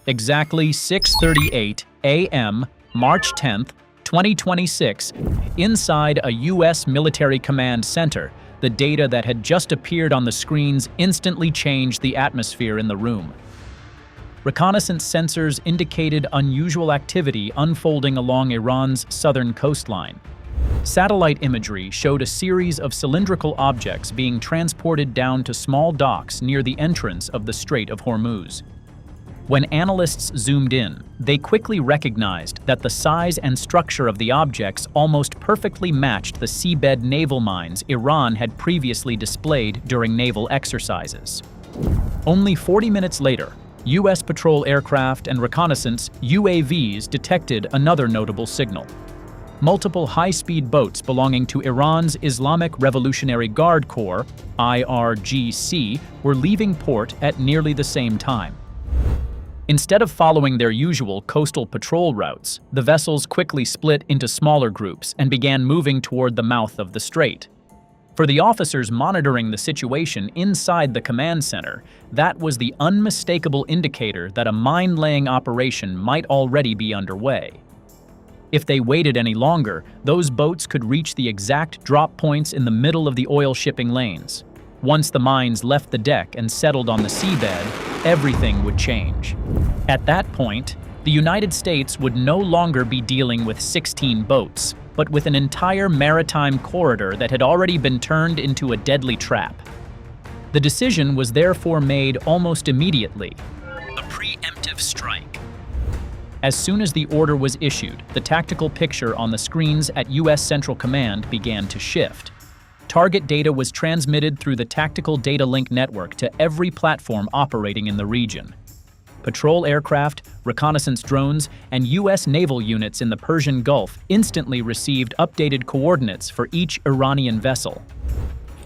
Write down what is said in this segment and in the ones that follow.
Exactly 6:38 a.m., March 10th, 2026, inside a U.S. military command center, the data that had just appeared on the screens instantly changed the atmosphere in the room. Reconnaissance sensors indicated unusual activity unfolding along Iran's southern coastline. Satellite imagery showed a series of cylindrical objects being transported down to small docks near the entrance of the Strait of Hormuz. When analysts zoomed in, they quickly recognized that the size and structure of the objects almost perfectly matched the seabed naval mines Iran had previously displayed during naval exercises. Only 40 minutes later, U.S. patrol aircraft and reconnaissance UAVs detected another notable signal. Multiple high-speed boats belonging to Iran's Islamic Revolutionary Guard Corps, IRGC, were leaving port at nearly the same time. Instead of following their usual coastal patrol routes, the vessels quickly split into smaller groups and began moving toward the mouth of the strait. For the officers monitoring the situation inside the command center, that was the unmistakable indicator that a mine-laying operation might already be underway. If they waited any longer, those boats could reach the exact drop points in the middle of the oil shipping lanes. Once the mines left the deck and settled on the seabed, everything would change. At that point, the United States would no longer be dealing with 16 boats, but with an entire maritime corridor that had already been turned into a deadly trap. The decision was therefore made almost immediately: a preemptive strike. As soon as the order was issued, the tactical picture on the screens at U.S. Central Command began to shift. Target data was transmitted through the Tactical Data Link network to every platform operating in the region. Patrol aircraft, reconnaissance drones, and U.S. naval units in the Persian Gulf instantly received updated coordinates for each Iranian vessel.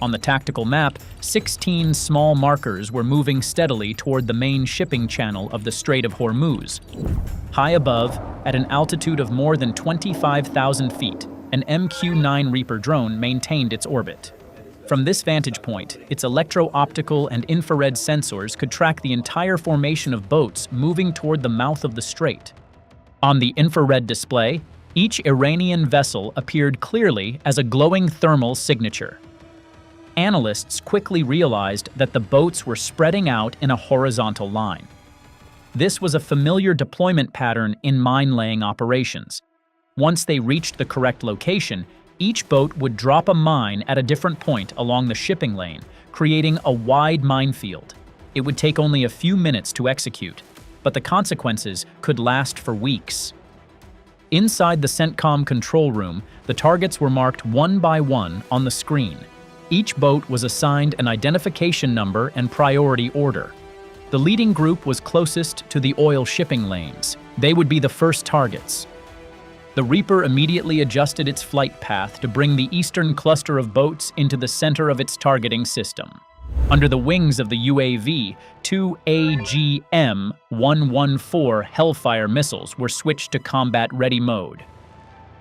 On the tactical map, 16 small markers were moving steadily toward the main shipping channel of the Strait of Hormuz. High above, at an altitude of more than 25,000 feet, an MQ-9 Reaper drone maintained its orbit. From this vantage point, its electro-optical and infrared sensors could track the entire formation of boats moving toward the mouth of the strait. On the infrared display, each Iranian vessel appeared clearly as a glowing thermal signature. Analysts quickly realized that the boats were spreading out in a horizontal line. This was a familiar deployment pattern in mine-laying operations. Once they reached the correct location, each boat would drop a mine at a different point along the shipping lane, creating a wide minefield. It would take only a few minutes to execute, but the consequences could last for weeks. Inside the CENTCOM control room, the targets were marked one by one on the screen. Each boat was assigned an identification number and priority order. The leading group was closest to the oil shipping lanes. They would be the first targets. The Reaper immediately adjusted its flight path to bring the eastern cluster of boats into the center of its targeting system. Under the wings of the UAV, two AGM-114 Hellfire missiles were switched to combat-ready mode.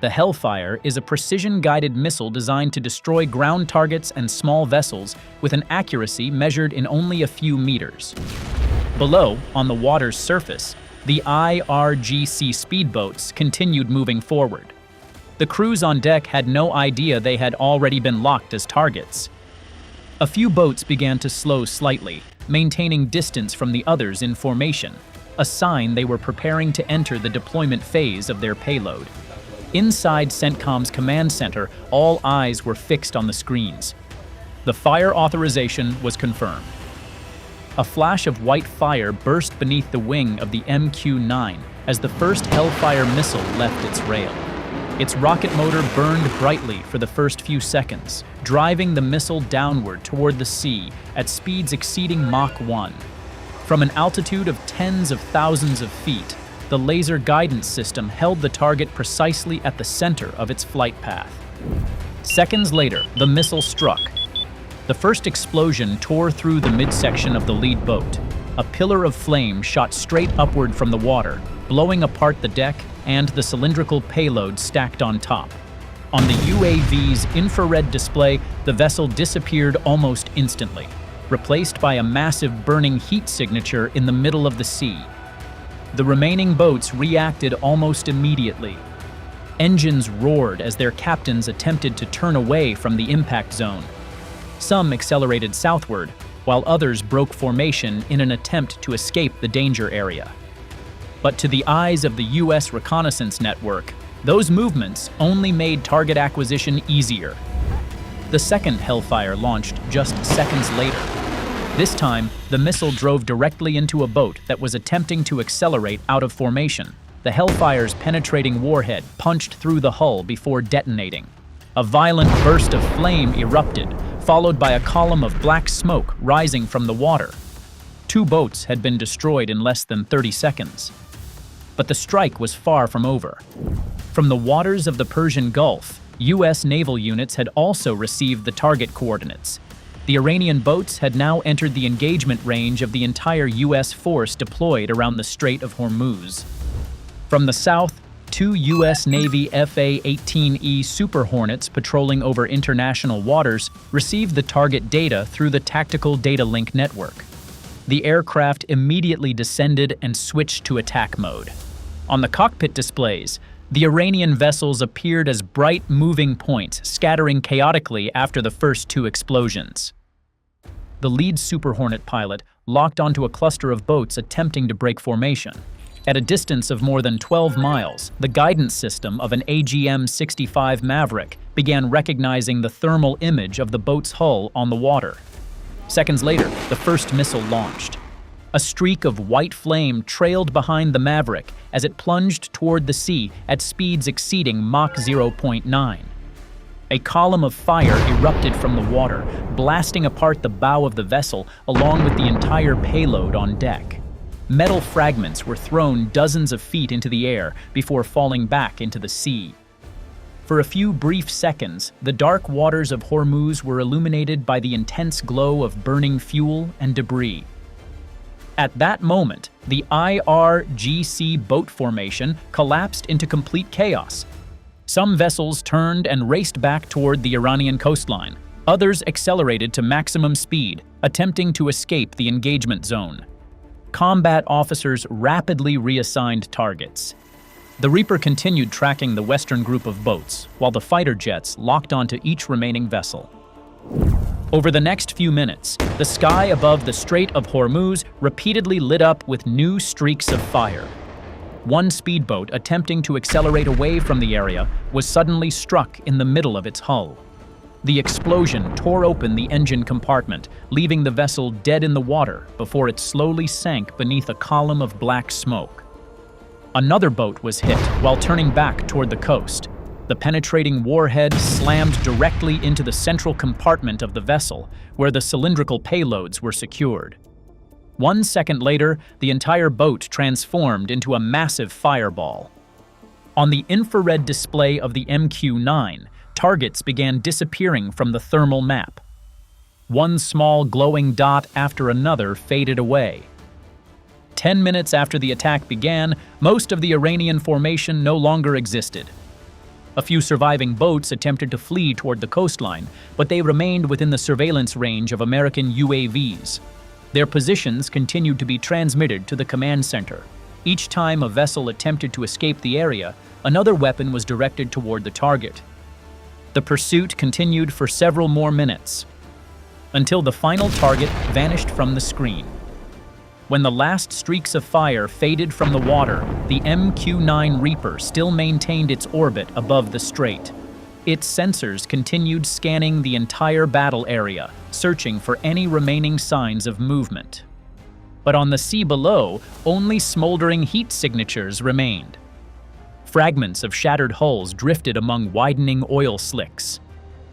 The Hellfire is a precision-guided missile designed to destroy ground targets and small vessels with an accuracy measured in only a few meters. Below, on the water's surface, the IRGC speedboats continued moving forward. The crews on deck had no idea they had already been locked as targets. A few boats began to slow slightly, maintaining distance from the others in formation, a sign they were preparing to enter the deployment phase of their payload. Inside CENTCOM's command center, all eyes were fixed on the screens. The fire authorization was confirmed. A flash of white fire burst beneath the wing of the MQ-9 as the first Hellfire missile left its rail. Its rocket motor burned brightly for the first few seconds, driving the missile downward toward the sea at speeds exceeding Mach 1. From an altitude of tens of thousands of feet, the laser guidance system held the target precisely at the center of its flight path. Seconds later, the missile struck. The first explosion tore through the midsection of the lead boat. A pillar of flame shot straight upward from the water, blowing apart the deck and the cylindrical payload stacked on top. On the UAV's infrared display, the vessel disappeared almost instantly, replaced by a massive burning heat signature in the middle of the sea. The remaining boats reacted almost immediately. Engines roared as their captains attempted to turn away from the impact zone. Some accelerated southward, while others broke formation in an attempt to escape the danger area. But to the eyes of the U.S. Reconnaissance Network, those movements only made target acquisition easier. The second Hellfire launched just seconds later. This time, the missile drove directly into a boat that was attempting to accelerate out of formation. The Hellfire's penetrating warhead punched through the hull before detonating. A violent burst of flame erupted, followed by a column of black smoke rising from the water. 2 boats had been destroyed in less than 30 seconds. But the strike was far from over. From the waters of the Persian Gulf, U.S. naval units had also received the target coordinates. The Iranian boats had now entered the engagement range of the entire U.S. force deployed around the Strait of Hormuz. From the south, 2 U.S. Navy FA-18E Super Hornets patrolling over international waters received the target data through the Tactical Data Link network. The aircraft immediately descended and switched to attack mode. On the cockpit displays, the Iranian vessels appeared as bright moving points, scattering chaotically after the first 2 explosions. The lead Super Hornet pilot locked onto a cluster of boats attempting to break formation. At a distance of more than 12 miles, the guidance system of an AGM-65 Maverick began recognizing the thermal image of the boat's hull on the water. Seconds later, the first missile launched. A streak of white flame trailed behind the Maverick as it plunged toward the sea at speeds exceeding Mach 0.9. A column of fire erupted from the water, blasting apart the bow of the vessel along with the entire payload on deck. Metal fragments were thrown dozens of feet into the air before falling back into the sea. For a few brief seconds, the dark waters of Hormuz were illuminated by the intense glow of burning fuel and debris. At that moment, the IRGC boat formation collapsed into complete chaos. Some vessels turned and raced back toward the Iranian coastline. Others accelerated to maximum speed, attempting to escape the engagement zone. Combat officers rapidly reassigned targets. The Reaper continued tracking the western group of boats, while the fighter jets locked onto each remaining vessel. Over the next few minutes, the sky above the Strait of Hormuz repeatedly lit up with new streaks of fire. One speedboat attempting to accelerate away from the area was suddenly struck in the middle of its hull. The explosion tore open the engine compartment, leaving the vessel dead in the water before it slowly sank beneath a column of black smoke. Another boat was hit while turning back toward the coast. The penetrating warhead slammed directly into the central compartment of the vessel, where the cylindrical payloads were secured. 1 second later, the entire boat transformed into a massive fireball. On the infrared display of the MQ-9, targets began disappearing from the thermal map. One small glowing dot after another faded away. 10 minutes after the attack began, most of the Iranian formation no longer existed. A few surviving boats attempted to flee toward the coastline, but they remained within the surveillance range of American UAVs. Their positions continued to be transmitted to the command center. Each time a vessel attempted to escape the area, another weapon was directed toward the target. The pursuit continued for several more minutes, until the final target vanished from the screen. When the last streaks of fire faded from the water, the MQ-9 Reaper still maintained its orbit above the strait. Its sensors continued scanning the entire battle area, searching for any remaining signs of movement. But on the sea below, only smoldering heat signatures remained. Fragments of shattered hulls drifted among widening oil slicks.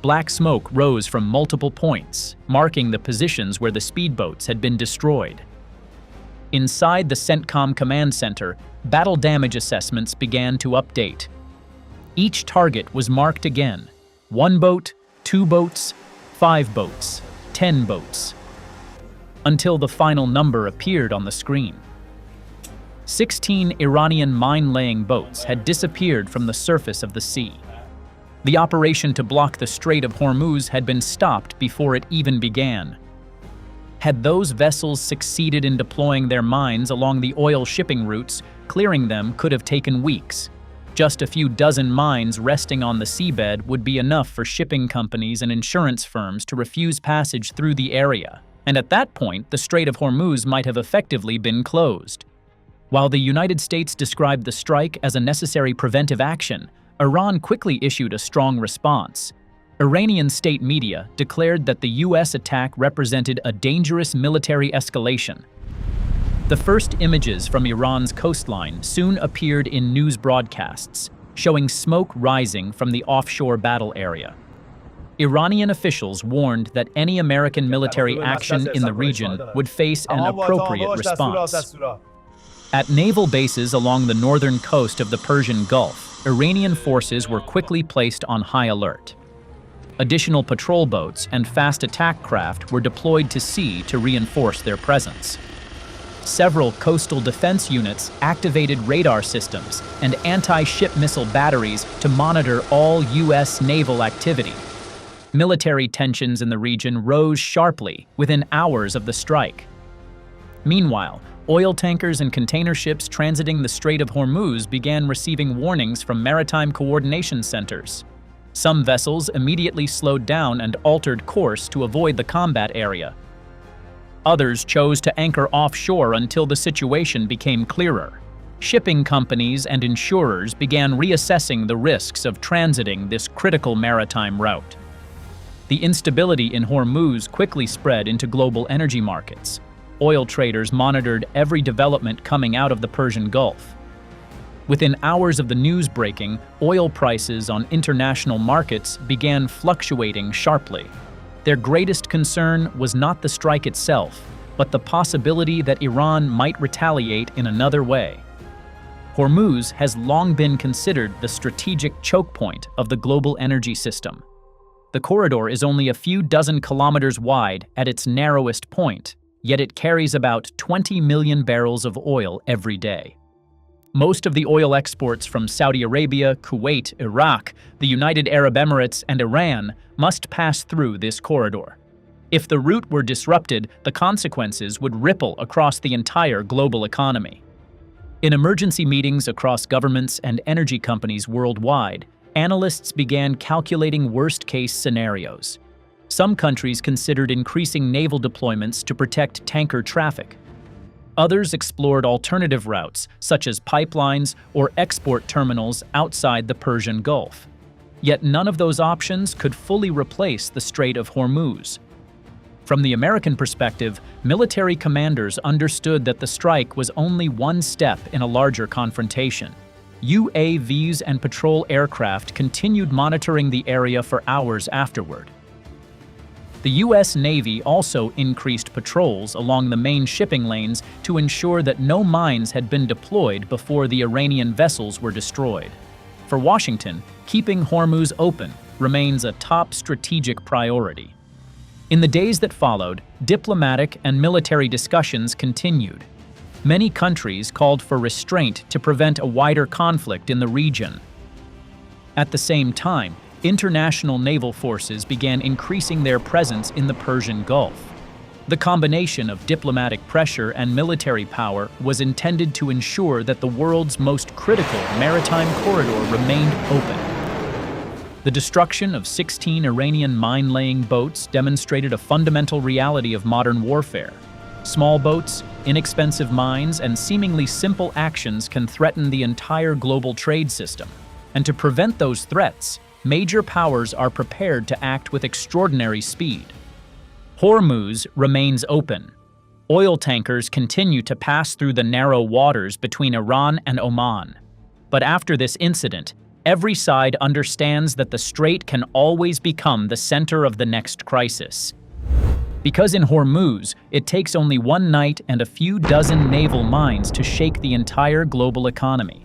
Black smoke rose from multiple points, marking the positions where the speedboats had been destroyed. Inside the CENTCOM command center, battle damage assessments began to update. Each target was marked again: 1 boat, 2 boats, 5 boats, 10 boats, until the final number appeared on the screen. 16 Iranian mine-laying boats had disappeared from the surface of the sea. The operation to block the Strait of Hormuz had been stopped before it even began. Had those vessels succeeded in deploying their mines along the oil shipping routes, clearing them could have taken weeks. Just a few dozen mines resting on the seabed would be enough for shipping companies and insurance firms to refuse passage through the area, and at that point, the Strait of Hormuz might have effectively been closed. While the United States described the strike as a necessary preventive action, Iran quickly issued a strong response. Iranian state media declared that the U.S. attack represented a dangerous military escalation. The first images from Iran's coastline soon appeared in news broadcasts, showing smoke rising from the offshore battle area. Iranian officials warned that any American military action in the region would face an appropriate response. At naval bases along the northern coast of the Persian Gulf, Iranian forces were quickly placed on high alert. Additional patrol boats and fast attack craft were deployed to sea to reinforce their presence. Several coastal defense units activated radar systems and anti-ship missile batteries to monitor all U.S. naval activity. Military tensions in the region rose sharply within hours of the strike. Meanwhile, oil tankers and container ships transiting the Strait of Hormuz began receiving warnings from maritime coordination centers. Some vessels immediately slowed down and altered course to avoid the combat area. Others chose to anchor offshore until the situation became clearer. Shipping companies and insurers began reassessing the risks of transiting this critical maritime route. The instability in Hormuz quickly spread into global energy markets. Oil traders monitored every development coming out of the Persian Gulf. Within hours of the news breaking, oil prices on international markets began fluctuating sharply. Their greatest concern was not the strike itself, but the possibility that Iran might retaliate in another way. Hormuz has long been considered the strategic choke point of the global energy system. The corridor is only a few dozen kilometers wide at its narrowest point, yet it carries about 20 million barrels of oil every day. Most of the oil exports from Saudi Arabia, Kuwait, Iraq, the United Arab Emirates, and Iran must pass through this corridor. If the route were disrupted, the consequences would ripple across the entire global economy. In emergency meetings across governments and energy companies worldwide, analysts began calculating worst-case scenarios. Some countries considered increasing naval deployments to protect tanker traffic. Others explored alternative routes, such as pipelines or export terminals outside the Persian Gulf. Yet none of those options could fully replace the Strait of Hormuz. From the American perspective, military commanders understood that the strike was only one step in a larger confrontation. UAVs and patrol aircraft continued monitoring the area for hours afterward. The U.S. Navy also increased patrols along the main shipping lanes to ensure that no mines had been deployed before the Iranian vessels were destroyed. For Washington, keeping Hormuz open remains a top strategic priority. In the days that followed, diplomatic and military discussions continued. Many countries called for restraint to prevent a wider conflict in the region. At the same time, international naval forces began increasing their presence in the Persian Gulf. The combination of diplomatic pressure and military power was intended to ensure that the world's most critical maritime corridor remained open. The destruction of 16 Iranian mine-laying boats demonstrated a fundamental reality of modern warfare. Small boats, inexpensive mines, and seemingly simple actions can threaten the entire global trade system. And to prevent those threats, major powers are prepared to act with extraordinary speed. Hormuz remains open. Oil tankers continue to pass through the narrow waters between Iran and Oman. But after this incident, every side understands that the strait can always become the center of the next crisis. Because in Hormuz, it takes only one night and a few dozen naval mines to shake the entire global economy.